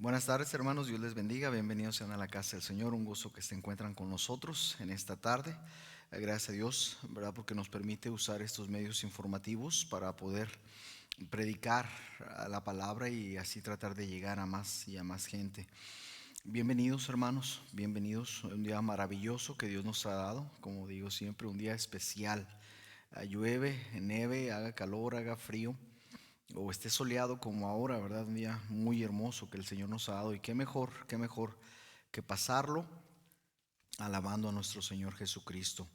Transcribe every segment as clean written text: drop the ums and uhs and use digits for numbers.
Buenas tardes, hermanos, Dios les bendiga, bienvenidos sean a la casa del Señor, un gusto que se encuentran con nosotros en esta tarde. Gracias a Dios, ¿verdad? Porque nos permite usar estos medios informativos para poder predicar la palabra y así tratar de llegar a más y a más gente. Bienvenidos, hermanos, bienvenidos, un día maravilloso que Dios nos ha dado, como digo siempre, un día especial. Llueve, nieve, haga calor, haga frío o esté soleado como ahora, ¿verdad? Un día muy hermoso que el Señor nos ha dado y qué mejor que pasarlo alabando a nuestro Señor Jesucristo.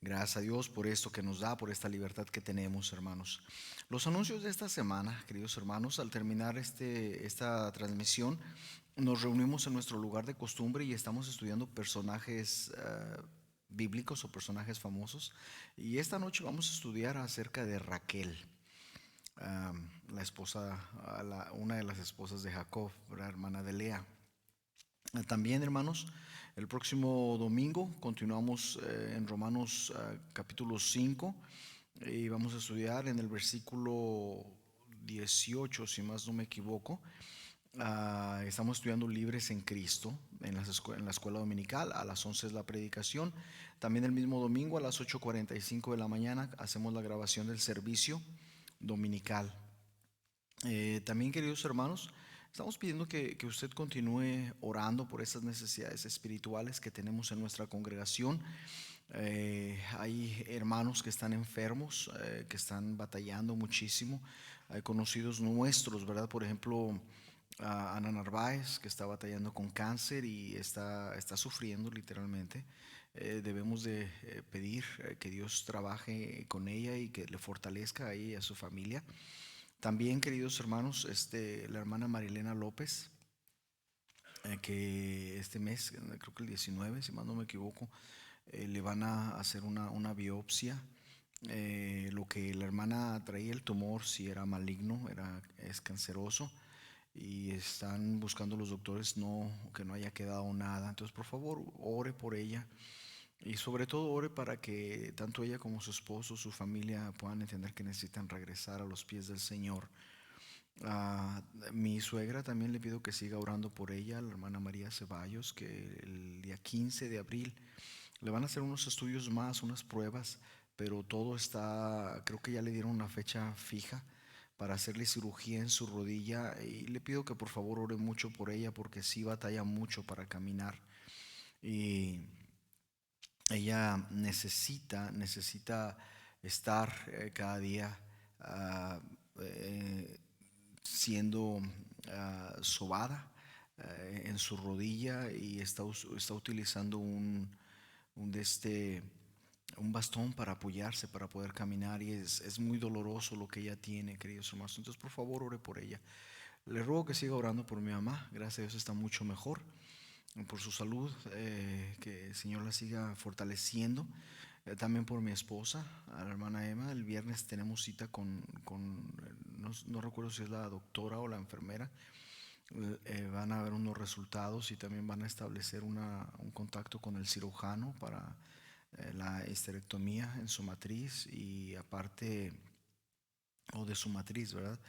Gracias a Dios por esto que nos da, por esta libertad que tenemos, hermanos. Los anuncios de esta semana, queridos hermanos, al terminar esta transmisión, nos reunimos en nuestro lugar de costumbre y estamos estudiando personajes bíblicos o personajes famosos. Y esta noche vamos a estudiar acerca de Raquel, la esposa, una de las esposas de Jacob, la hermana de Lea. También, hermanos, el próximo domingo continuamos en Romanos capítulo 5 y vamos a estudiar en el versículo 18, si más no me equivoco. Estamos estudiando Libres en Cristo en la escuela dominical. A las 11 es la predicación. También el mismo domingo a las 8:45 de la mañana hacemos la grabación del servicio dominical. También, queridos hermanos, estamos pidiendo que usted continúe orando por esas necesidades espirituales que tenemos en nuestra congregación. Hay hermanos que están enfermos, que están batallando muchísimo. Hay conocidos nuestros, ¿verdad? Por ejemplo, Ana Narváez, que está batallando con cáncer y está sufriendo literalmente. Debemos de pedir que Dios trabaje con ella y que le fortalezca a ella y a su familia. También, queridos hermanos, la hermana Marilena López, que este mes, creo que el 19, si más no me equivoco, le van a hacer una biopsia. Lo que la hermana traía el tumor, si era maligno, es canceroso y están buscando los doctores que no haya quedado nada. Entonces, por favor, ore por ella y sobre todo ore para que tanto ella como su esposo, su familia puedan entender que necesitan regresar a los pies del Señor. A mi suegra también le pido que siga orando por ella, la hermana María Ceballos, que el día 15 de abril le van a hacer unos estudios más, unas pruebas, pero todo está, creo que ya le dieron una fecha fija para hacerle cirugía en su rodilla y le pido que por favor ore mucho por ella porque sí batalla mucho para caminar y ella necesita estar cada día ah, eh, siendo sobada en su rodilla y está utilizando un, de este, un bastón para apoyarse, para poder caminar y es muy doloroso lo que ella tiene, queridos hermanos. Entonces, por favor, ore por ella. Le ruego que siga orando por mi mamá, gracias a Dios está mucho mejor, por su salud, que el Señor la siga fortaleciendo. También por mi esposa, a la hermana Emma. El viernes tenemos cita no recuerdo si es la doctora o la enfermera. Van a ver unos resultados y también van a establecer un contacto con el cirujano para la histerectomía en su matriz y aparte, o de su matriz, ¿verdad?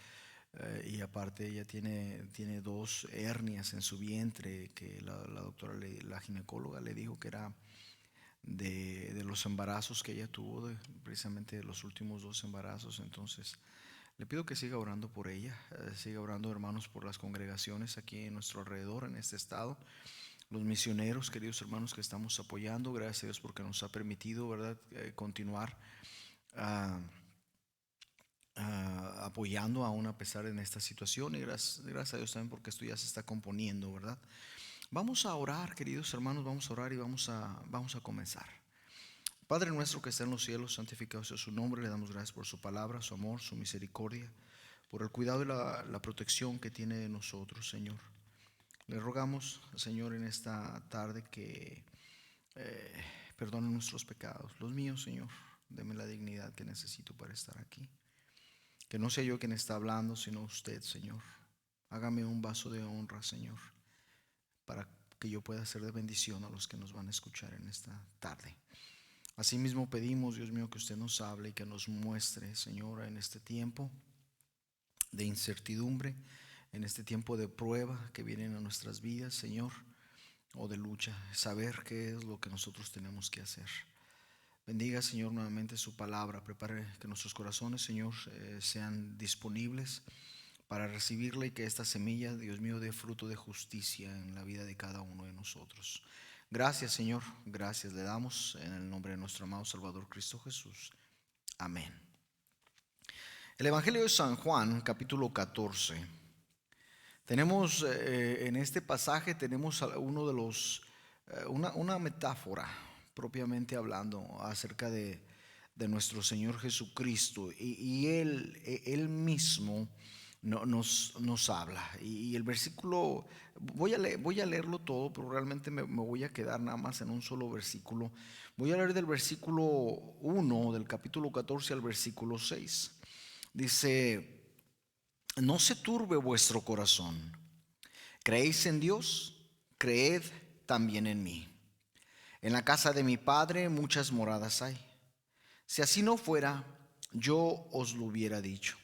Y aparte ella tiene dos hernias en su vientre que la doctora, la ginecóloga le dijo que era de los embarazos que ella tuvo, precisamente de los últimos dos embarazos. Entonces, le pido que siga orando por ella, siga orando, hermanos, por las congregaciones aquí en nuestro alrededor, en este estado, los misioneros, queridos hermanos, que estamos apoyando. Gracias a Dios porque nos ha permitido, ¿verdad?, continuar ah, apoyando aún a pesar de esta situación y gracias a Dios también porque esto ya se está componiendo, ¿verdad? Vamos a orar, queridos hermanos, vamos a orar y vamos a comenzar. Padre nuestro que está en los cielos, santificado sea su nombre. Le damos gracias por su palabra, su amor, su misericordia, por el cuidado y la protección que tiene de nosotros, Señor. Le rogamos, Señor, en esta tarde que eh, perdone nuestros pecados, los míos, Señor. Deme la dignidad que necesito para estar aquí. Que no sea yo quien está hablando, sino usted, Señor. Hágame un vaso de honra, Señor, para que yo pueda ser de bendición a los que nos van a escuchar en esta tarde. Asimismo pedimos, Dios mío, que usted nos hable y que nos muestre, Señora, en este tiempo de incertidumbre, en este tiempo de prueba que vienen a nuestras vidas, Señor, o de lucha, saber qué es lo que nosotros tenemos que hacer. Bendiga, Señor, nuevamente su palabra. Prepare que nuestros corazones, Señor, sean disponibles para recibirla y que esta semilla, Dios mío, dé fruto de justicia en la vida de cada uno de nosotros. Gracias, Señor, gracias le damos en el nombre de nuestro amado Salvador Cristo Jesús. Amén. El Evangelio de San Juan, capítulo 14. Tenemos en este pasaje tenemos uno de los una metáfora propiamente hablando acerca de nuestro Señor Jesucristo, y él mismo nos habla. Y el versículo, voy a leerlo todo, pero realmente me voy a quedar nada más en un solo versículo. Voy a leer del versículo 1 del capítulo 14 al versículo 6. Dice: no se turbe vuestro corazón. ¿Creéis en Dios? Creed también en mí. En la casa de mi Padre muchas moradas hay. Si así no fuera, yo os lo hubiera dicho.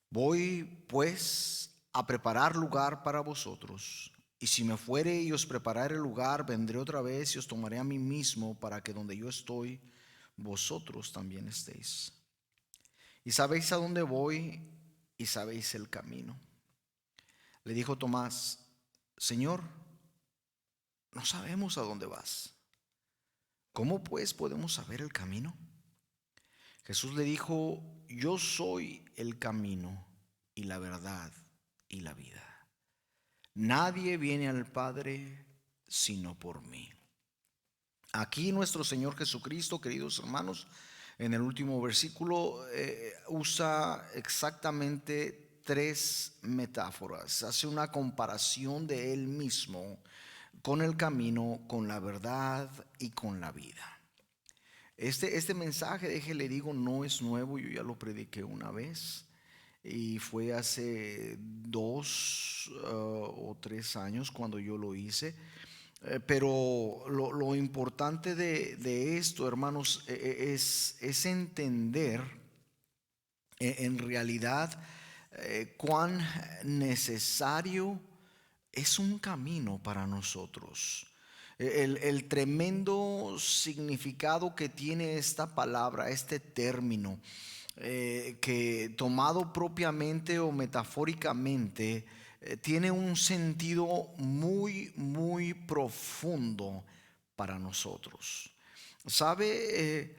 Voy pues a preparar lugar para vosotros. Y si me fuere y os preparare el lugar, vendré otra vez y os tomaré a mí mismo, para que donde yo estoy, vosotros también estéis. Y sabéis a dónde voy y sabéis el camino. Le dijo Tomás: Señor, no sabemos a dónde vas. ¿Cómo pues podemos saber el camino? Jesús le dijo: yo soy el camino y la verdad y la vida. Nadie viene al Padre sino por mí. Aquí nuestro Señor Jesucristo, queridos hermanos, en el último versículo usa exactamente 3 metáforas. Hace una comparación de Él mismo con el camino, con la verdad y con la vida. Este mensaje, déjele digo, no es nuevo. Yo ya lo prediqué una vez y fue hace 2 o 3 años cuando yo lo hice. Pero lo importante de esto, hermanos, es entender en realidad cuán necesario es un camino para nosotros. El tremendo significado que tiene esta palabra, este término, que tomado propiamente o metafóricamente, tiene un sentido muy, muy profundo para nosotros. ¿Sabe?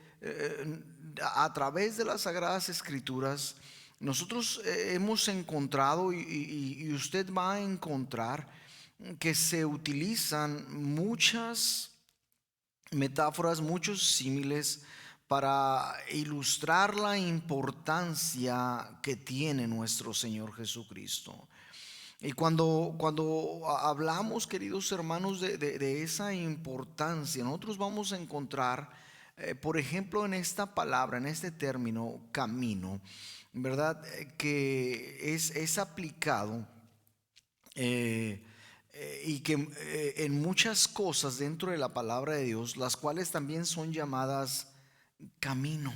A través de las Sagradas Escrituras, nosotros hemos encontrado y usted va a encontrar que se utilizan muchas metáforas, muchos símiles para ilustrar la importancia que tiene nuestro Señor Jesucristo. Y cuando hablamos, queridos hermanos, de esa importancia, nosotros vamos a encontrar, por ejemplo, en esta palabra, en este término, camino, ¿verdad? Que es aplicado y que en muchas cosas dentro de la palabra de Dios, las cuales también son llamadas camino.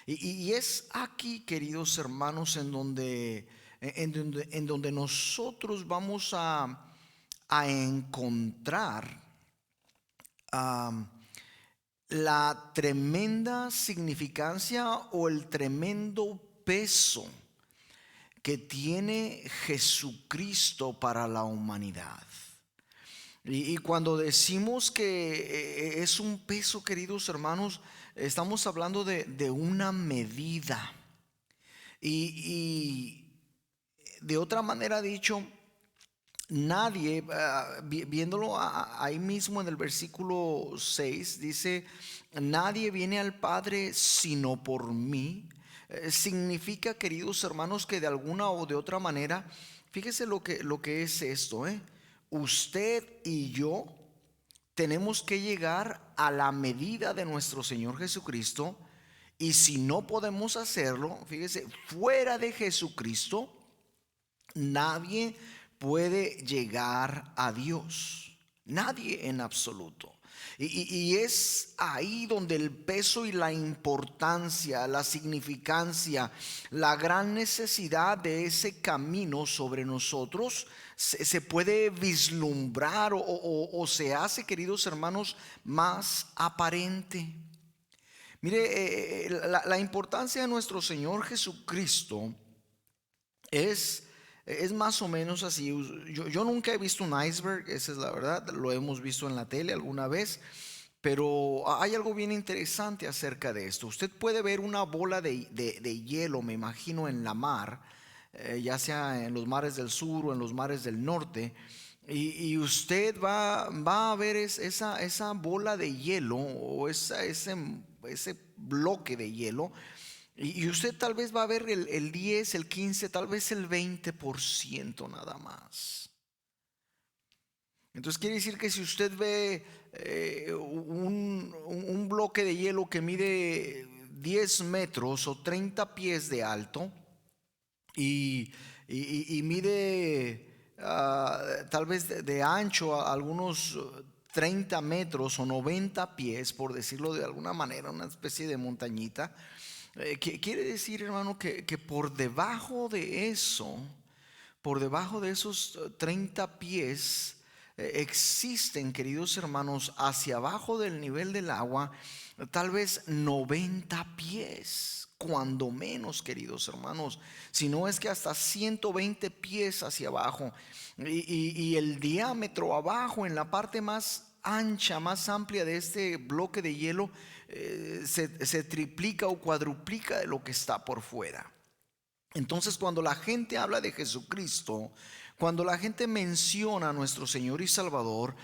Y es aquí, queridos hermanos, en donde nosotros vamos a encontrar la tremenda significancia o el tremendo peso que tiene Jesucristo para la humanidad. Y cuando decimos que es un peso, queridos hermanos, estamos hablando de una medida. Y de otra manera dicho, nadie, viéndolo ahí mismo en el versículo 6, dice: nadie viene al Padre sino por mí. Significa, queridos hermanos, que de alguna o de otra manera, fíjese lo que es esto, usted y yo tenemos que llegar a la medida de nuestro Señor Jesucristo. Y si no podemos hacerlo, fíjese, fuera de Jesucristo, nadie puede llegar a Dios. Nadie en absoluto. Y es ahí donde el peso y la importancia, la significancia, la gran necesidad de ese camino sobre nosotros se puede vislumbrar o se hace, queridos hermanos, más aparente. Mire, la importancia de nuestro Señor Jesucristo es más o menos así. Yo nunca he visto un iceberg, esa es la verdad. Lo hemos visto en la tele alguna vez. Pero hay algo bien interesante acerca de esto. Usted puede ver una bola de hielo, me imagino, en la mar, ya sea en los mares del sur o en los mares del norte. Y usted va a ver esa bola de hielo o ese bloque de hielo. Y usted tal vez va a ver el 10, el 15, tal vez el 20% nada más. Entonces quiere decir que si usted ve un bloque de hielo que mide 10 metros o 30 pies de alto y mide tal vez de ancho a algunos 30 metros o 90 pies, por decirlo de alguna manera, una especie de montañita, quiere decir, hermano, que por debajo de eso, por debajo de esos 30 pies, existen, queridos hermanos, hacia abajo del nivel del agua, tal vez 90 pies, cuando menos, queridos hermanos, si no es que hasta 120 pies hacia abajo. Y el diámetro abajo, en la parte más ancha, más amplia de este bloque de hielo, se triplica o cuadruplica de lo que está por fuera. Entonces, cuando la gente habla de Jesucristo, cuando la gente menciona a nuestro Señor y Salvador,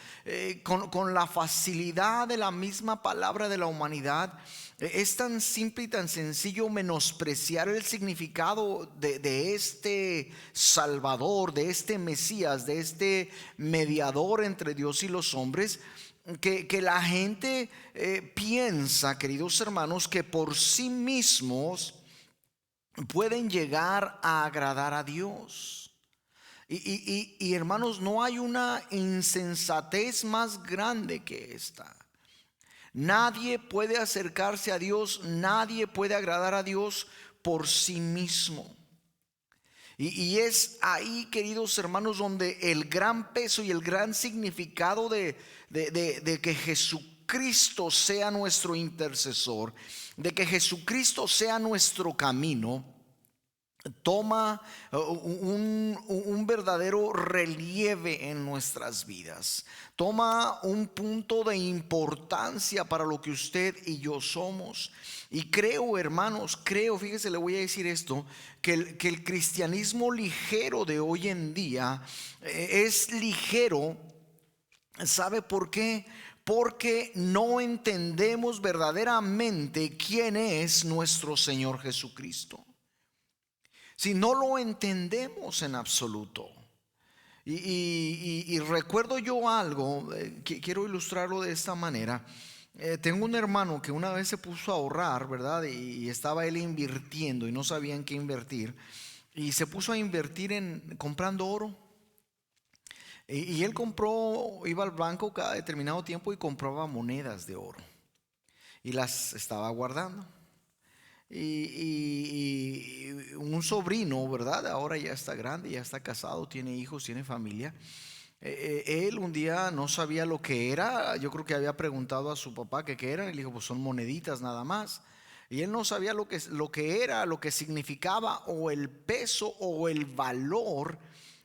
con la facilidad de la misma palabra de la humanidad, es tan simple y tan sencillo menospreciar el significado de este Salvador, de este Mesías, de este mediador entre Dios y los hombres, que la gente piensa, queridos hermanos, que por sí mismos pueden llegar a agradar a Dios. Y hermanos, no hay una insensatez más grande que esta. Nadie puede acercarse a Dios, nadie puede agradar a Dios por sí mismo. Y es ahí, queridos hermanos, donde el gran peso y el gran significado de que Jesucristo sea nuestro intercesor, de que Jesucristo sea nuestro camino, toma un verdadero relieve en nuestras vidas. Toma un punto de importancia para lo que usted y yo somos. Y creo, hermanos, fíjese, le voy a decir esto, que el cristianismo ligero de hoy en día es ligero. ¿Sabe por qué? Porque no entendemos verdaderamente quién es nuestro Señor Jesucristo. Si no lo entendemos en absoluto. Y recuerdo yo algo, que quiero ilustrarlo de esta manera. Tengo un hermano que una vez se puso a ahorrar, ¿verdad? Y estaba él invirtiendo y no sabía en qué invertir. Y se puso a invertir en comprando oro. Y él iba al banco cada determinado tiempo y compraba monedas de oro. Y las estaba guardando. Y un sobrino, ¿verdad? Ahora ya está grande, ya está casado, tiene hijos, tiene familia. Él un día no sabía lo que era. Yo creo que había preguntado a su papá que qué eran. Y le dijo, pues son moneditas nada más. Y él no sabía lo que era, lo que significaba, o el peso o el valor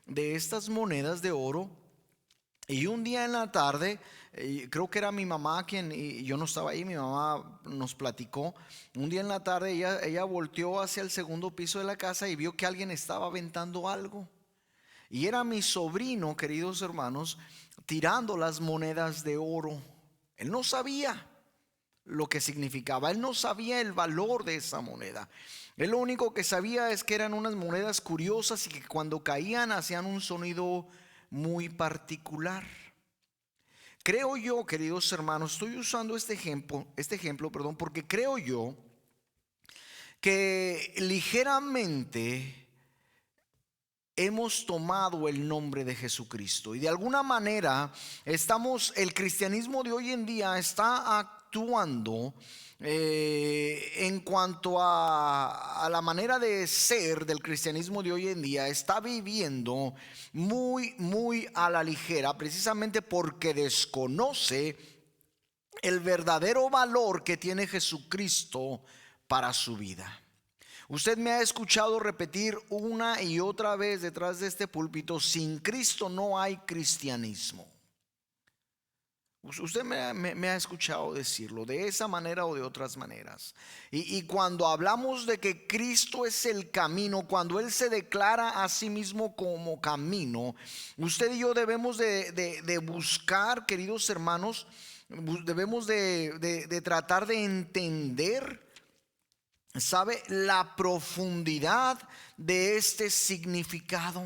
de estas monedas de oro. Y un día en la tarde, creo que era mi mamá quien, y yo no estaba ahí, mi mamá nos platicó. Un día en la tarde ella volteó hacia el segundo piso de la casa y vio que alguien estaba aventando algo. Y era mi sobrino, queridos hermanos, tirando las monedas de oro. Él no sabía lo que significaba, él no sabía el valor de esa moneda. Él lo único que sabía es que eran unas monedas curiosas y que cuando caían hacían un sonido muy particular. Creo yo, queridos hermanos, estoy usando este ejemplo, porque creo yo que ligeramente hemos tomado el nombre de Jesucristo. Y de alguna manera el cristianismo de hoy en día está actuando en cuanto a la manera de ser del cristianismo de hoy en día. Está viviendo muy a la ligera, precisamente porque desconoce el verdadero valor que tiene Jesucristo para su vida. Usted me ha escuchado repetir una y otra vez detrás de este púlpito: sin Cristo no hay cristianismo. Usted me ha escuchado decirlo de esa manera o de otras maneras. Y cuando hablamos de que Cristo es el camino, cuando Él se declara a sí mismo como camino, usted y yo debemos de buscar, queridos hermanos, debemos de tratar de entender, ¿sabe?, la profundidad de este significado,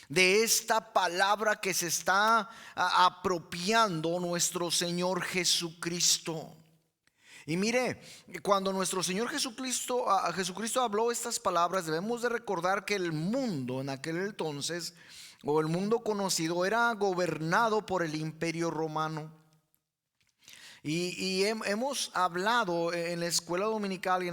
de esta palabra que se está apropiando nuestro Señor Jesucristo. Y mire, cuando nuestro Señor Jesucristo habló estas palabras, debemos de recordar que el mundo en aquel entonces, o el mundo conocido, era gobernado por el Imperio Romano. Y hemos hablado en la escuela dominical y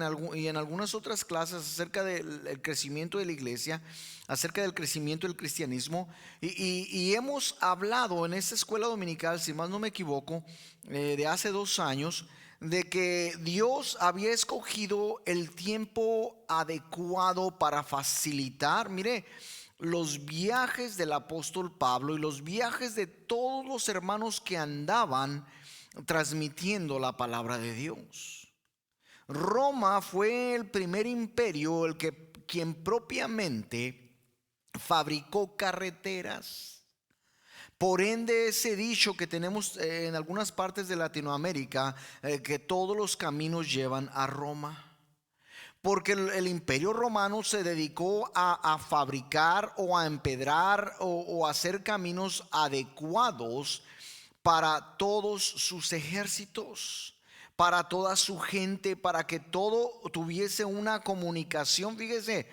en algunas otras clases acerca del crecimiento de la iglesia, acerca del crecimiento del cristianismo. Y hemos hablado en esta escuela dominical, si más no me equivoco, de hace 2 años, de que Dios había escogido el tiempo adecuado para facilitar, mire, los viajes del apóstol Pablo y los viajes de todos los hermanos que andaban transmitiendo la palabra de Dios. Roma fue el primer imperio, quien propiamente fabricó carreteras. Por ende, ese dicho que tenemos en algunas partes de Latinoamérica, que todos los caminos llevan a Roma. Porque el imperio romano se dedicó a fabricar o a empedrar o a hacer caminos adecuados para todos sus ejércitos, para toda su gente, para que todo tuviese una comunicación, fíjese,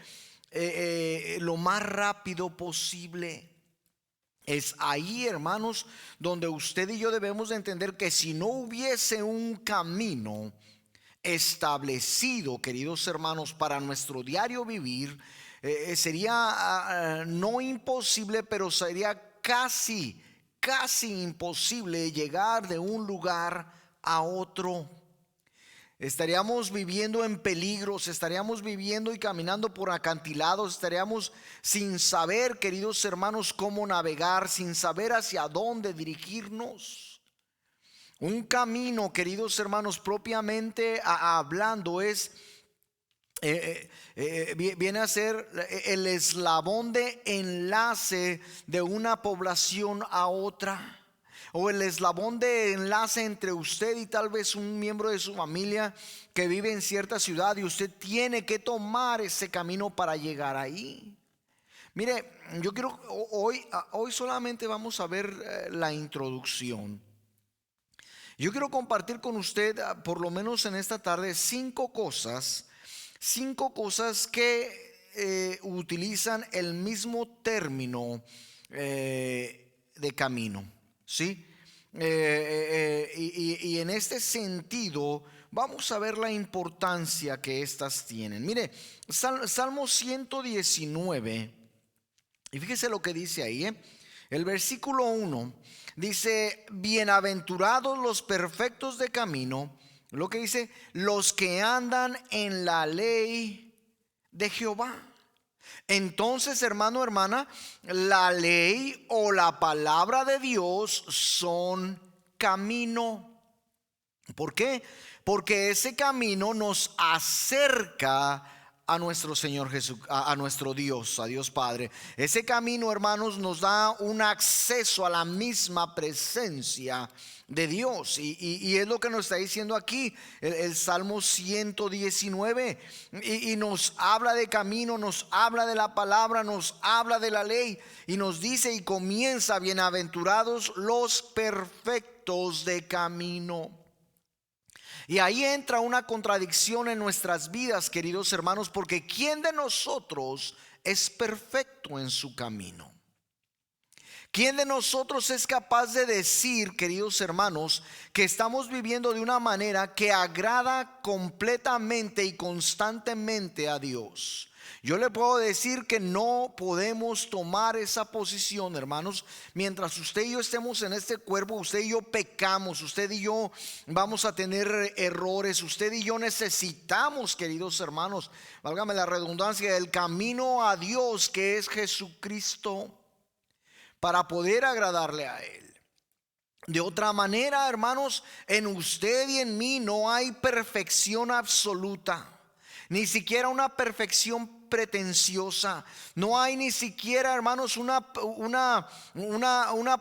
lo más rápido posible. Es ahí, hermanos, donde usted y yo debemos de entender que si no hubiese un camino establecido, queridos hermanos, para nuestro diario vivir, sería no imposible, pero sería casi imposible llegar de un lugar a otro. Estaríamos viviendo en peligros, estaríamos viviendo y caminando por acantilados, estaríamos sin saber, queridos hermanos, cómo navegar, sin saber hacia dónde dirigirnos. Un camino, queridos hermanos, propiamente hablando, viene a ser el eslabón de enlace de una población a otra, o el eslabón de enlace entre usted y tal vez un miembro de su familia que vive en cierta ciudad, y usted tiene que tomar ese camino para llegar ahí. Mire, yo quiero hoy solamente vamos a ver la introducción. Yo quiero compartir con usted, por lo menos en esta tarde, 5 cosas que utilizan el mismo término de camino, ¿sí? Y en este sentido vamos a ver la importancia que estas tienen. Mire, Salmo 119, y fíjese lo que dice ahí, el versículo 1 dice: bienaventurados los perfectos de camino. Lo que dice: los que andan en la ley de Jehová. Entonces, hermano, hermana, la ley o la palabra de Dios son camino. ¿Por qué? Porque ese camino nos acerca a nuestro Señor Jesús, a nuestro Dios, a Dios Padre. Ese camino, hermanos, nos da un acceso a la misma presencia de Dios, y es lo que nos está diciendo aquí el Salmo 119, y nos habla de camino, nos habla de la palabra, nos habla de la ley, y nos dice y comienza: bienaventurados los perfectos de camino. Y ahí entra una contradicción en nuestras vidas, queridos hermanos, porque ¿quién de nosotros es perfecto en su camino? ¿Quién de nosotros es capaz de decir, queridos hermanos, que estamos viviendo de una manera que agrada completamente y constantemente a Dios? Yo le puedo decir que no podemos tomar esa posición, hermanos. Mientras usted y yo estemos en este cuerpo, usted y yo pecamos, usted y yo vamos a tener errores, usted y yo necesitamos, queridos hermanos, válgame la redundancia, el camino a Dios, que es Jesucristo, para poder agradarle a Él. De otra manera, hermanos, en usted y en mí no hay perfección absoluta, ni siquiera una perfección pretenciosa. No hay ni siquiera, hermanos, una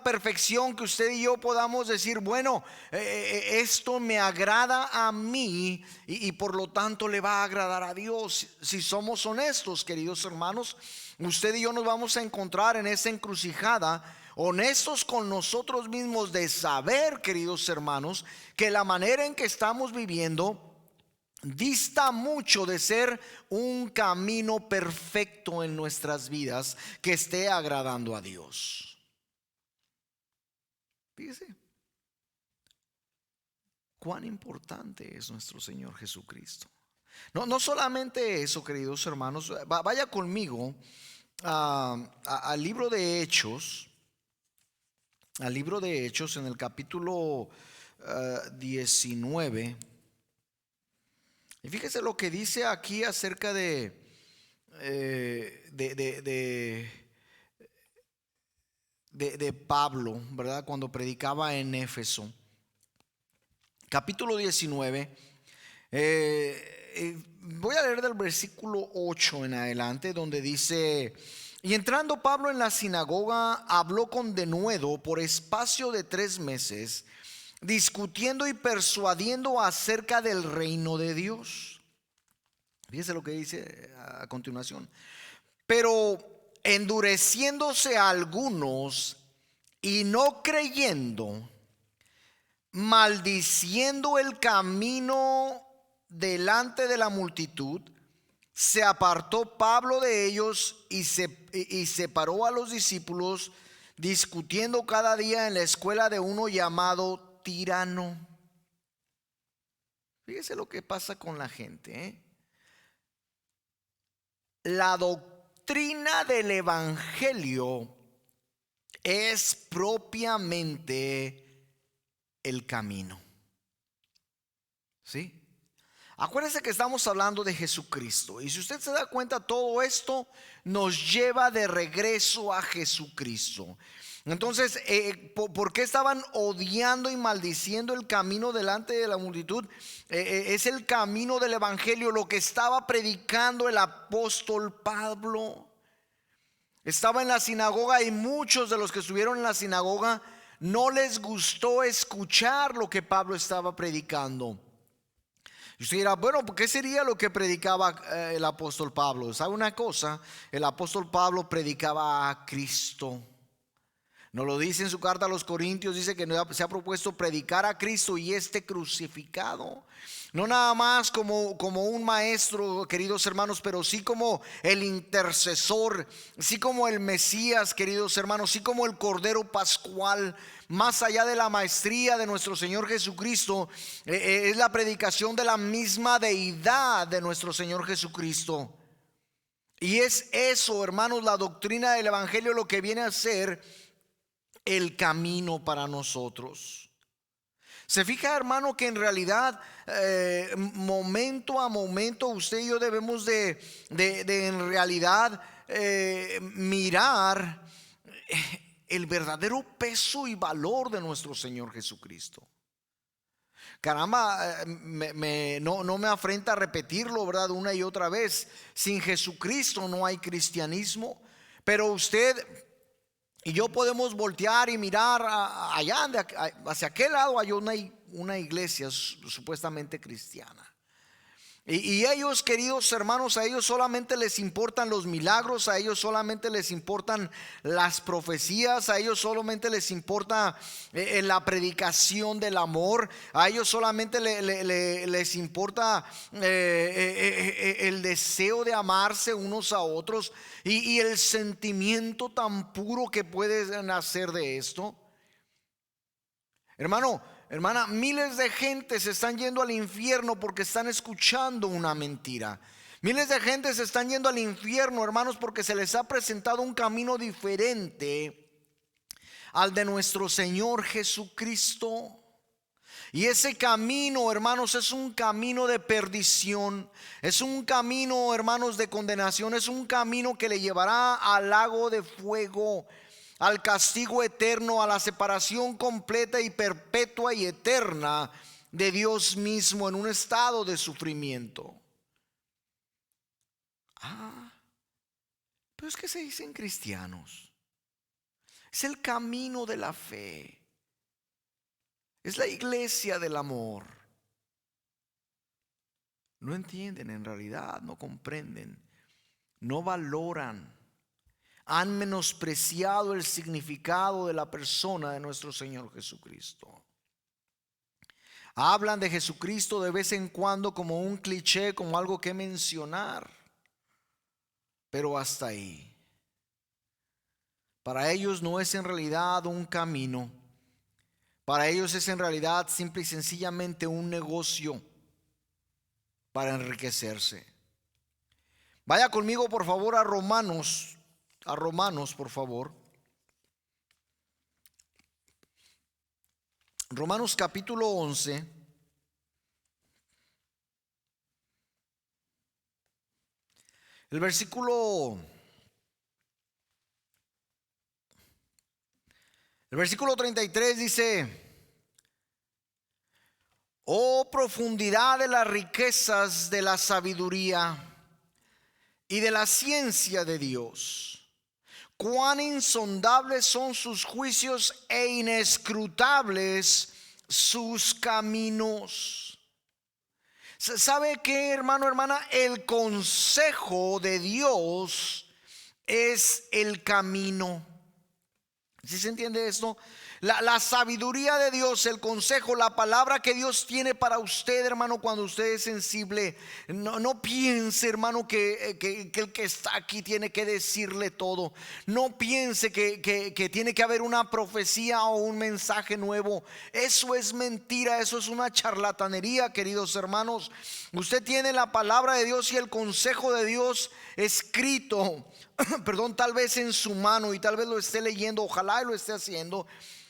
perfección que usted y yo podamos decir, bueno, esto me agrada a mí y por lo tanto le va a agradar a Dios. Si somos honestos, queridos hermanos, usted y yo nos vamos a encontrar en esa encrucijada, honestos con nosotros mismos, de saber, queridos hermanos, que la manera en que estamos viviendo dista mucho de ser un camino perfecto en nuestras vidas que esté agradando a Dios. Fíjese cuán importante es nuestro Señor Jesucristo. No solamente eso, queridos hermanos, vaya conmigo al libro de Hechos, en el capítulo 19. Y fíjese lo que dice aquí acerca de Pablo, ¿verdad? Cuando predicaba en Éfeso. Capítulo 19. Voy a leer del versículo 8 en adelante, donde dice: y entrando Pablo en la sinagoga, habló con denuedo por espacio de 3 meses, discutiendo y persuadiendo acerca del reino de Dios. Fíjese lo que dice a continuación: pero endureciéndose algunos y no creyendo, maldiciendo el camino delante de la multitud, se apartó Pablo de ellos y separó a los discípulos, discutiendo cada día en la escuela de uno llamado Tirano. Fíjese lo que pasa con la gente, ¿eh? La doctrina del evangelio es propiamente el camino. ¿Sí? Acuérdense que estamos hablando de Jesucristo, y si usted se da cuenta, todo esto nos lleva de regreso a Jesucristo. Entonces, ¿por qué estaban odiando y maldiciendo el camino delante de la multitud? Es el camino del evangelio, lo que estaba predicando el apóstol Pablo. Estaba en la sinagoga y muchos de los que estuvieron en la sinagoga no les gustó escuchar lo que Pablo estaba predicando. Y usted dirá, bueno, ¿qué sería lo que predicaba el apóstol Pablo? ¿Sabe una cosa? El apóstol Pablo predicaba a Cristo. Nos lo dice en su carta a los Corintios, dice que se ha propuesto predicar a Cristo y este crucificado. No nada más como un maestro, queridos hermanos, pero sí como el intercesor, sí como el Mesías, queridos hermanos, sí como el Cordero Pascual. Más allá de la maestría de nuestro Señor Jesucristo, es la predicación de la misma deidad de nuestro Señor Jesucristo. Y es eso, hermanos, la doctrina del evangelio, lo que viene a ser el camino para nosotros. Se fija, hermano, que en realidad momento a momento usted y yo debemos de en realidad mirar el verdadero peso y valor de nuestro Señor Jesucristo. Caramba, no me afrenta a repetirlo, ¿verdad? Una y otra vez. Sin Jesucristo no hay cristianismo. Pero usted y yo podemos voltear y mirar allá, hacia aquel lado hay una iglesia supuestamente cristiana. Y ellos, queridos hermanos, a ellos solamente les importan los milagros, a ellos solamente les importan las profecías, a ellos solamente les importa la predicación del amor, a ellos solamente les importa el deseo de amarse unos a otros y el sentimiento tan puro que puede nacer de esto. Hermano, hermana, miles de gente se están yendo al infierno porque están escuchando una mentira. Miles de gente se están yendo al infierno, hermanos, porque se les ha presentado un camino diferente al de nuestro Señor Jesucristo. Y ese camino, hermanos, es un camino de perdición. Es un camino, hermanos, de condenación. Es un camino que le llevará al lago de fuego, al castigo eterno, a la separación completa y perpetua y eterna de Dios mismo, en un estado de sufrimiento. Pero es que se dicen cristianos. Es el camino de la fe. Es la iglesia del amor. No entienden en realidad, no comprenden, no valoran. Han menospreciado el significado de la persona de nuestro Señor Jesucristo. Hablan de Jesucristo de vez en cuando como un cliché, como algo que mencionar, pero hasta ahí. Para ellos no es en realidad un camino. Para ellos es en realidad simple y sencillamente un negocio para enriquecerse. Vaya conmigo por favor a Romanos, por favor. Romanos capítulo 11. El versículo 33 dice: oh profundidad de las riquezas de la sabiduría y de la ciencia de Dios, cuán insondables son sus juicios e inescrutables sus caminos. ¿Sabe qué, hermano, hermana? El consejo de Dios es el camino. ¿Sí se entiende esto? La sabiduría de Dios, el consejo, la palabra que Dios tiene para usted, hermano, cuando usted es sensible. No piense, hermano, que el que está aquí tiene que decirle todo. No piense que tiene que haber una profecía o un mensaje nuevo. Eso es mentira, eso es una charlatanería, queridos hermanos. Usted tiene la palabra de Dios y el consejo de Dios escrito, tal vez en su mano, y tal vez lo esté leyendo, ojalá lo esté haciendo.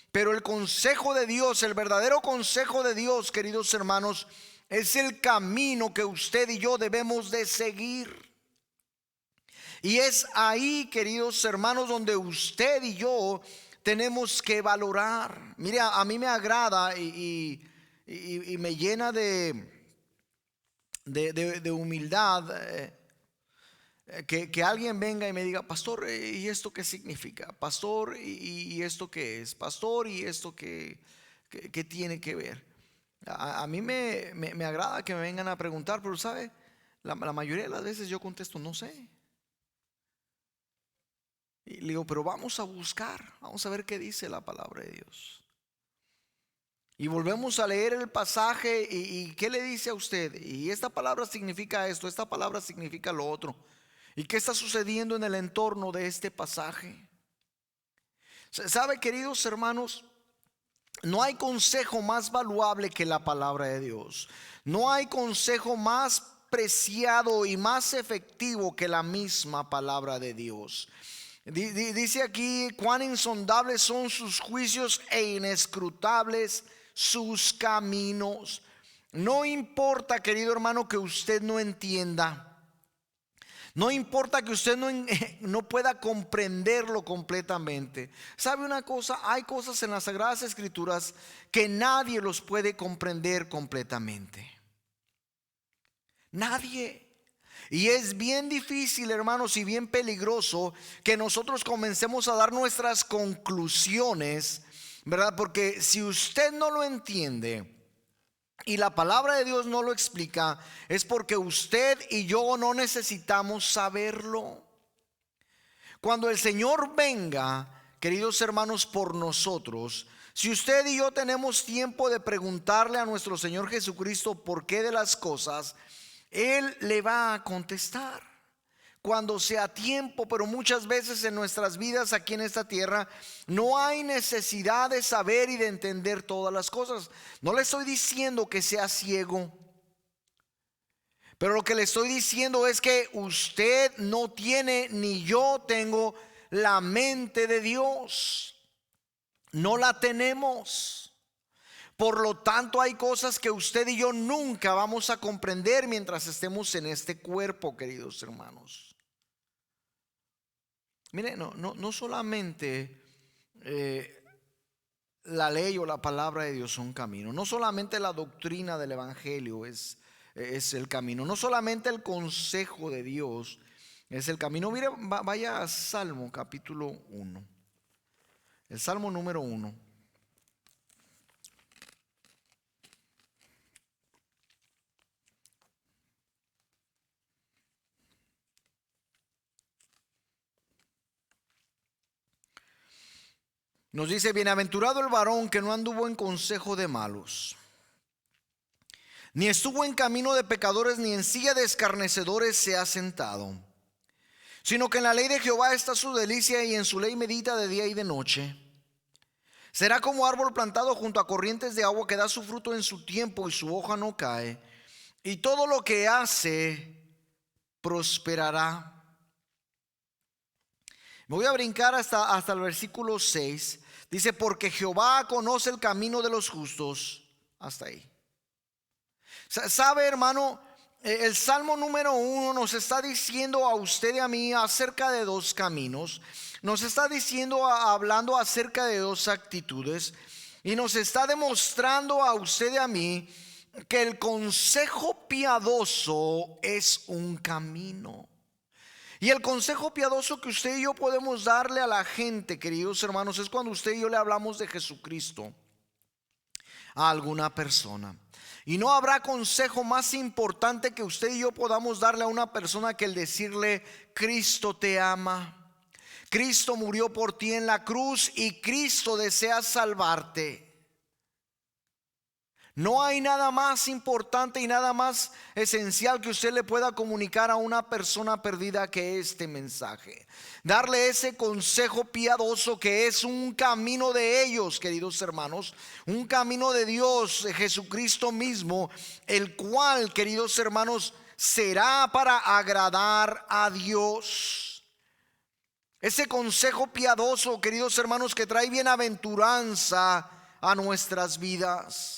Pero el consejo de Dios, el verdadero consejo de Dios, queridos hermanos, es el camino que usted y yo debemos de seguir. Y es ahí, queridos hermanos, donde usted y yo tenemos que valorar. Mire, a mí me agrada y me llena de humildad que alguien venga y me diga: pastor, ¿y esto qué significa? Pastor, ¿y esto qué es? Pastor, ¿y esto qué tiene que ver? A mí me agrada que me vengan a preguntar, pero ¿sabe? La mayoría de las veces yo contesto: no sé. Y le digo: pero vamos a buscar, vamos a ver qué dice la palabra de Dios. Y volvemos a leer el pasaje y ¿qué le dice a usted? Y esta palabra significa esto, esta palabra significa lo otro. ¿Y qué está sucediendo en el entorno de este pasaje? ¿Sabe, queridos hermanos? No hay consejo más valuable que la palabra de Dios. No hay consejo más preciado y más efectivo que la misma palabra de Dios. Dice aquí: cuán insondables son sus juicios e inescrutables sus caminos. No importa, querido hermano, que usted no entienda. No importa que usted no pueda comprenderlo completamente. ¿Sabe una cosa? Hay cosas en las Sagradas Escrituras que nadie los puede comprender completamente. Nadie. Y es bien difícil, hermanos, y bien peligroso que nosotros comencemos a dar nuestras conclusiones, ¿verdad? Porque si usted no lo entiende, y la palabra de Dios no lo explica, es porque usted y yo no necesitamos saberlo. Cuando el Señor venga, queridos hermanos, por nosotros, si usted y yo tenemos tiempo de preguntarle a nuestro Señor Jesucristo por qué de las cosas, Él le va a contestar cuando sea tiempo. Pero muchas veces en nuestras vidas aquí en esta tierra no hay necesidad de saber y de entender todas las cosas. No le estoy diciendo que sea ciego, pero lo que le estoy diciendo es que usted no tiene, ni yo tengo, la mente de Dios. No la tenemos. Por lo tanto, hay cosas que usted y yo nunca vamos a comprender mientras estemos en este cuerpo, queridos hermanos. Mire, no solamente la ley o la palabra de Dios son camino. No solamente la doctrina del evangelio es el camino. No solamente el consejo de Dios es el camino. Mire, vaya a Salmo capítulo 1. El Salmo número 1. Nos dice: bienaventurado el varón que no anduvo en consejo de malos, ni estuvo en camino de pecadores, ni en silla de escarnecedores se ha sentado, sino que en la ley de Jehová está su delicia, y en su ley medita de día y de noche. Será como árbol plantado junto a corrientes de agua, que da su fruto en su tiempo y su hoja no cae, y todo lo que hace prosperará. Me voy a brincar hasta el versículo 6. Dice: porque Jehová conoce el camino de los justos. Hasta ahí. ¿Sabe, hermano? El Salmo número 1 nos está diciendo a usted y a mí acerca de dos caminos. Nos está diciendo, hablando acerca de dos actitudes. Y nos está demostrando a usted y a mí que el consejo piadoso es un camino. Y el consejo piadoso que usted y yo podemos darle a la gente, queridos hermanos, es cuando usted y yo le hablamos de Jesucristo a alguna persona. Y no habrá consejo más importante que usted y yo podamos darle a una persona que el decirle: Cristo te ama, Cristo murió por ti en la cruz y Cristo desea salvarte. No hay nada más importante y nada más esencial que usted le pueda comunicar a una persona perdida que este mensaje. Darle ese consejo piadoso que es un camino de ellos, queridos hermanos. Un camino de Dios, de Jesucristo mismo, el cual, queridos hermanos, será para agradar a Dios. Ese consejo piadoso, queridos hermanos, que trae bienaventuranza a nuestras vidas.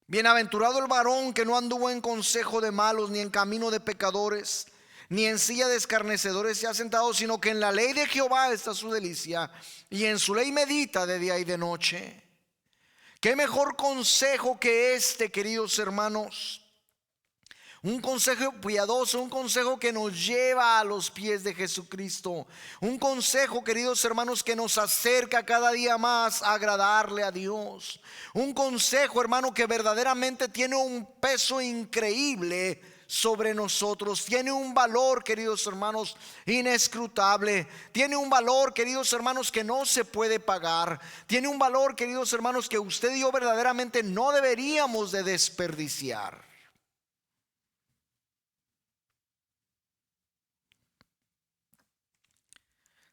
Bienaventurado el varón que no anduvo en consejo de malos, ni en camino de pecadores, ni en silla de escarnecedores se ha sentado, sino que en la ley de Jehová está su delicia, y en su ley medita de día y de noche. ¿Qué mejor consejo que este, queridos hermanos? Un consejo piadoso, un consejo que nos lleva a los pies de Jesucristo. Un consejo, queridos hermanos, que nos acerca cada día más a agradarle a Dios. Un consejo, hermano, que verdaderamente tiene un peso increíble sobre nosotros. Tiene un valor, queridos hermanos, inescrutable. Tiene un valor, queridos hermanos, que no se puede pagar. Tiene un valor, queridos hermanos, que usted y yo verdaderamente no deberíamos de desperdiciar.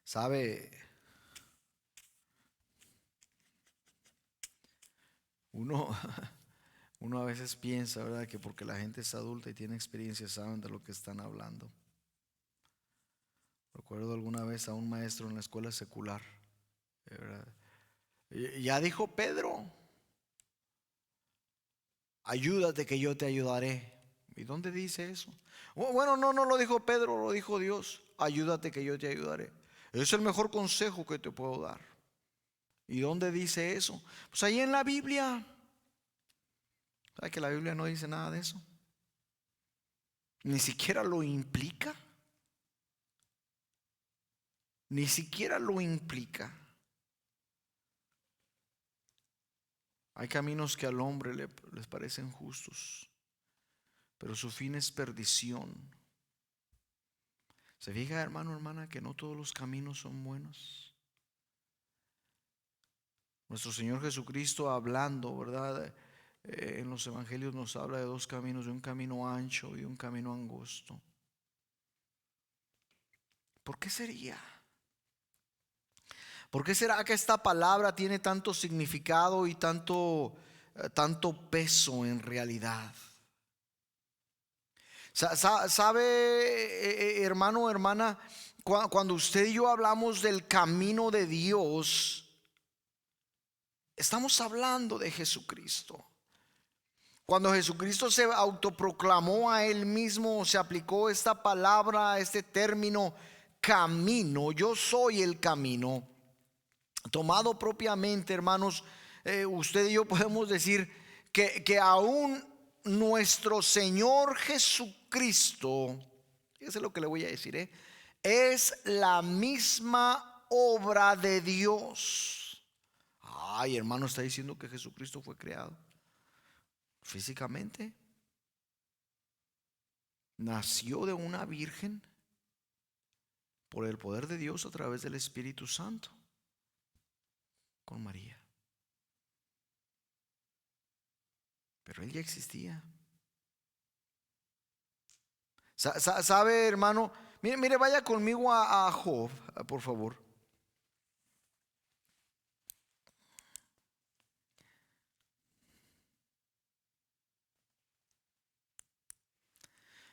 ¿Sabe? Uno, uno a veces piensa, ¿verdad?, que porque la gente es adulta y tiene experiencia saben de lo que están hablando. Recuerdo alguna vez a un maestro en la escuela secular, ¿verdad? Ya dijo Pedro: ayúdate que yo te ayudaré. ¿Y dónde dice eso? Bueno, no lo dijo Pedro, lo dijo Dios: ayúdate que yo te ayudaré. Es el mejor consejo que te puedo dar. ¿Y dónde dice eso? Pues ahí en la Biblia. ¿Sabe que la Biblia no dice nada de eso? Ni siquiera lo implica. Ni siquiera lo implica. Hay caminos que al hombre les parecen justos, pero su fin es perdición. ¿Se fija, hermano, hermana, que no todos los caminos son buenos? Nuestro Señor Jesucristo, hablando, ¿verdad? En los evangelios nos habla de dos caminos, de un camino ancho y un camino angosto. ¿Por qué sería? ¿Por qué será que esta palabra tiene tanto significado y tanto peso en realidad? ¿Sabe, hermano, hermana? Cuando usted y yo hablamos del camino de Dios, estamos hablando de Jesucristo. Cuando Jesucristo se autoproclamó a Él mismo, se aplicó esta palabra, este término camino. Yo soy el camino. Tomado propiamente, hermanos, usted y yo podemos decir que aún nuestro Señor Jesucristo, fíjese lo que le voy a decir, es la misma obra de Dios. Ay, hermano, está diciendo que Jesucristo fue creado físicamente. Nació de una virgen por el poder de Dios a través del Espíritu Santo con María. Pero Él ya existía. ¿Sabe, hermano? Mire, vaya conmigo a Job, por favor.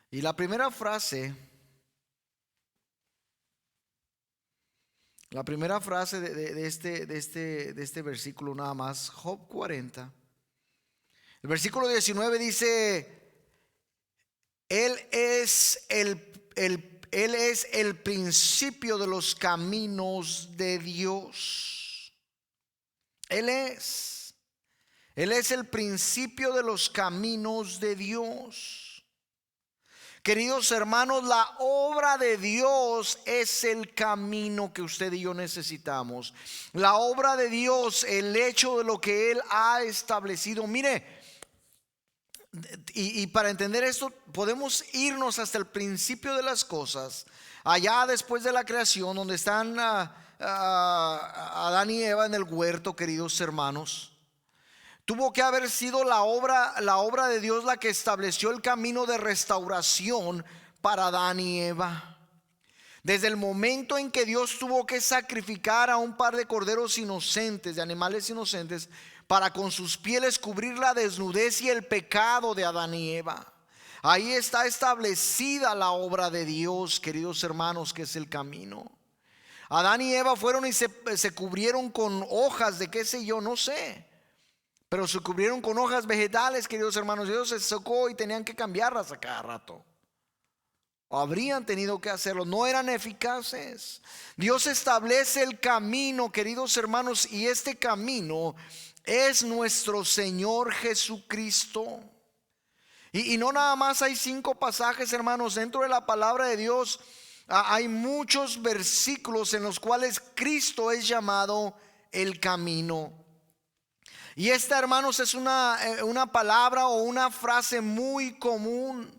Y la primera frase de este versículo nada más, Job 40. El versículo 19 dice: Él es el principio de los caminos de Dios. Él es el principio de los caminos de Dios. Queridos hermanos, la obra de Dios es el camino que usted y yo necesitamos. La obra de Dios, el hecho de lo que Él ha establecido. Mire, y para entender esto podemos irnos hasta el principio de las cosas, allá después de la creación, donde están Adán y Eva en el huerto, queridos hermanos. Tuvo que haber sido la obra de Dios la que estableció el camino de restauración para Adán y Eva. Desde el momento en que Dios tuvo que sacrificar a un par de corderos inocentes, de animales inocentes, para con sus pieles cubrir la desnudez y el pecado de Adán y Eva. Ahí está establecida la obra de Dios, queridos hermanos, que es el camino. Adán y Eva fueron y se cubrieron con hojas de qué sé yo, no sé. Pero se cubrieron con hojas vegetales, queridos hermanos. Dios se secó y tenían que cambiarlas a cada rato. O habrían tenido que hacerlo. No eran eficaces. Dios establece el camino, queridos hermanos, y este camino es nuestro Señor Jesucristo. Y no nada más hay 5 pasajes, hermanos. Dentro de la palabra de Dios hay muchos versículos en los cuales Cristo es llamado el camino. Y esta, hermanos, es una palabra o una frase muy común.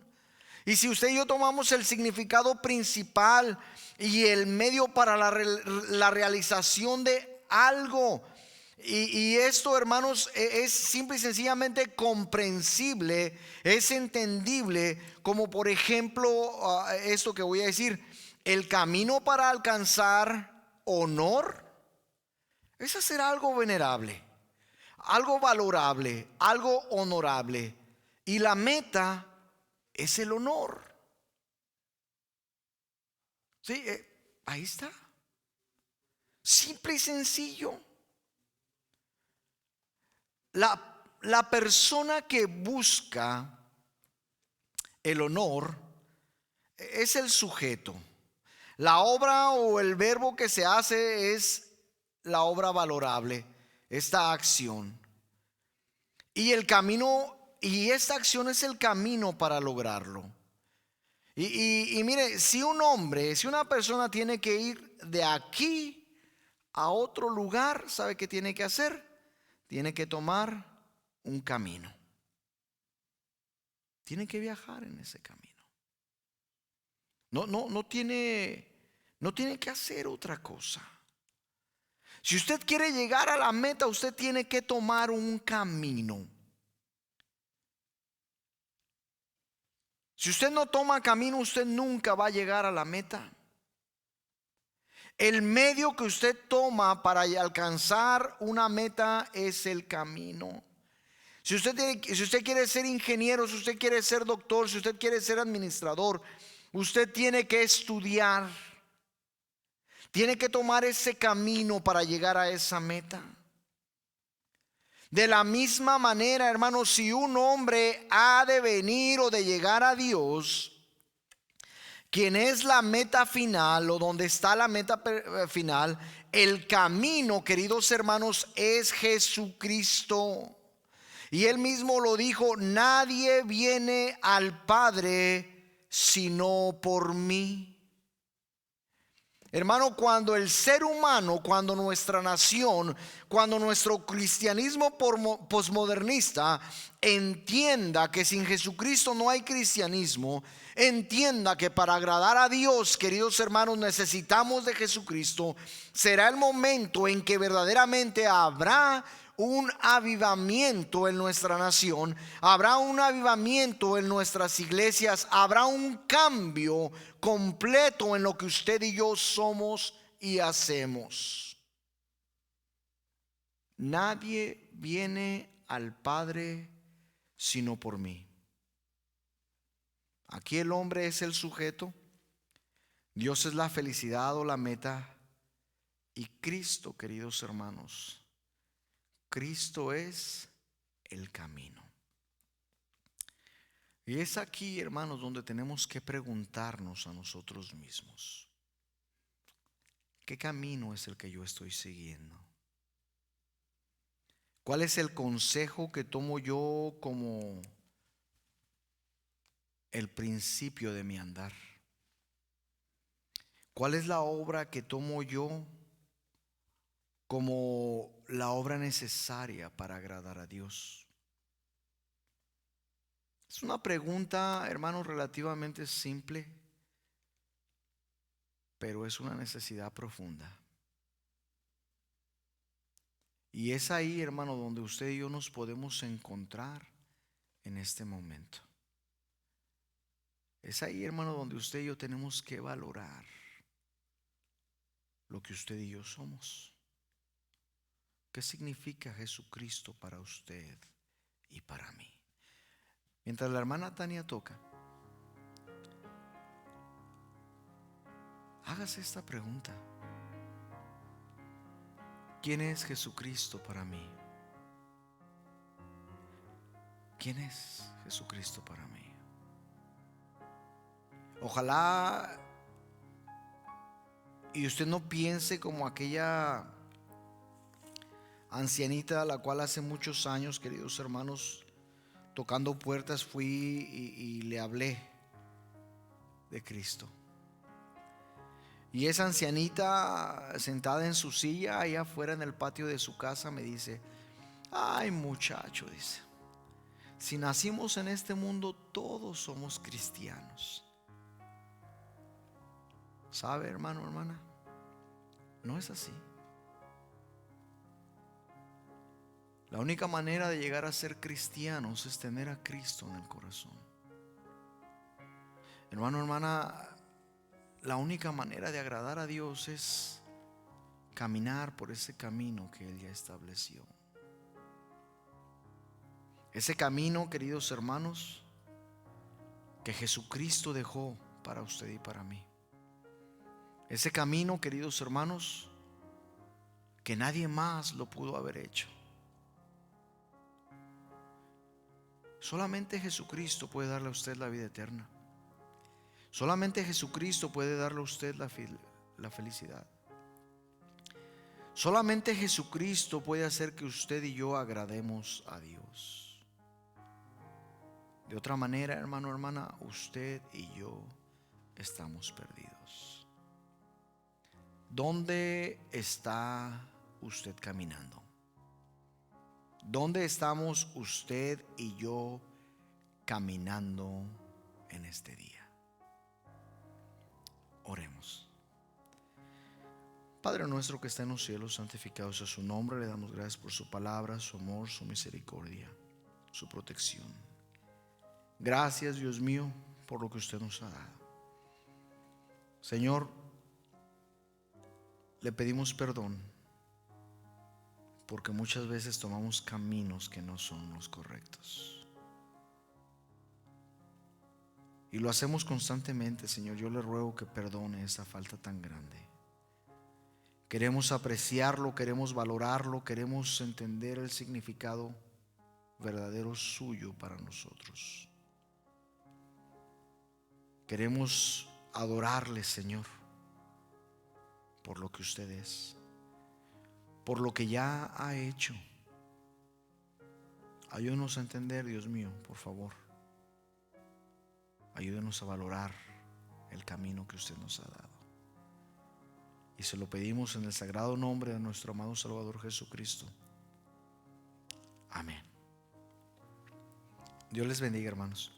Y si usted y yo tomamos el significado principal y el medio para la realización de algo, y esto, hermanos, es simple y sencillamente comprensible, es entendible, como por ejemplo esto que voy a decir: el camino para alcanzar honor es hacer algo venerable, algo valorable, algo honorable, y la meta es el honor. Sí, ahí está. Simple y sencillo. La persona que busca el honor es el sujeto. La obra o el verbo que se hace es la obra valorable, esta acción. Y el camino, y esta acción es el camino para lograrlo. Y mire, si una persona tiene que ir de aquí a otro lugar, ¿sabe qué tiene que hacer? Tiene que tomar un camino. Tiene que viajar en ese camino. No tiene que hacer otra cosa. Si usted quiere llegar a la meta, usted tiene que tomar un camino. Si usted no toma camino, usted nunca va a llegar a la meta. El medio que usted toma para alcanzar una meta es el camino. Si usted quiere ser ingeniero, si usted quiere ser doctor, si usted quiere ser administrador, usted tiene que estudiar. Tiene que tomar ese camino para llegar a esa meta. De la misma manera, hermanos, si un hombre ha de venir o de llegar a Dios, quien es la meta final o donde está la meta final, el camino, queridos hermanos, es Jesucristo. Y él mismo lo dijo: nadie viene al Padre sino por mí. Hermano, cuando el ser humano, cuando nuestra nación, cuando nuestro cristianismo posmodernista entienda que sin Jesucristo no hay cristianismo, entienda que para agradar a Dios, queridos hermanos, necesitamos de Jesucristo, será el momento en que verdaderamente habrá un avivamiento en nuestra nación, habrá un avivamiento en nuestras iglesias, habrá un cambio completo en lo que usted y yo somos y hacemos. Nadie viene al Padre sino por mí. Aquí el hombre es el sujeto, Dios es la felicidad o la meta, y Cristo, queridos hermanos, Cristo es el camino. Y es aquí, hermanos, donde tenemos que preguntarnos a nosotros mismos: ¿qué camino es el que yo estoy siguiendo? ¿Cuál es el consejo que tomo yo como el principio de mi andar? ¿Cuál es la obra que tomo yo como la obra necesaria para agradar a Dios? Es una pregunta, hermanos, relativamente simple, pero es una necesidad profunda. Y es ahí, hermano, donde usted y yo nos podemos encontrar en este momento. Es ahí, hermano, donde usted y yo tenemos que valorar lo que usted y yo somos. ¿Qué significa Jesucristo para usted y para mí? Mientras la hermana Tania toca, hágase esta pregunta: ¿quién es Jesucristo para mí? ¿Quién es Jesucristo para mí? Ojalá y usted no piense como aquella ancianita a la cual hace muchos años, queridos hermanos, tocando puertas fui y le hablé de Cristo. Y esa ancianita, sentada en su silla allá afuera en el patio de su casa, me dice: ay, muchacho, dice, si nacimos en este mundo, todos somos cristianos. ¿Sabe, hermano, hermana? No es así. La única manera de llegar a ser cristianos es tener a Cristo en el corazón. Hermano, hermana, la única manera de agradar a Dios es caminar por ese camino que Él ya estableció. Ese camino, queridos hermanos, que Jesucristo dejó para usted y para mí. Ese camino, queridos hermanos, que nadie más lo pudo haber hecho. Solamente Jesucristo puede darle a usted la vida eterna. Solamente Jesucristo puede darle a usted la felicidad. Solamente Jesucristo puede hacer que usted y yo agrademos a Dios. De otra manera, hermano, hermana, usted y yo estamos perdidos. ¿Dónde está usted caminando? ¿Dónde estamos usted y yo caminando en este día? Oremos. Padre nuestro que está en los cielos, santificado sea su nombre. Le damos gracias por su palabra, su amor, su misericordia, su protección. Gracias, Dios mío, por lo que usted nos ha dado. Señor, le pedimos perdón porque muchas veces tomamos caminos que no son los correctos. Y lo hacemos constantemente, Señor. Yo le ruego que perdone esa falta tan grande. Queremos apreciarlo, queremos valorarlo, queremos entender el significado verdadero suyo para nosotros. Queremos adorarle, Señor, por lo que usted es, por lo que ya ha hecho. Ayúdenos a entender, Dios mío, por favor. Ayúdenos a valorar el camino que usted nos ha dado. Y se lo pedimos en el sagrado nombre de nuestro amado Salvador Jesucristo. Amén. Dios les bendiga, hermanos.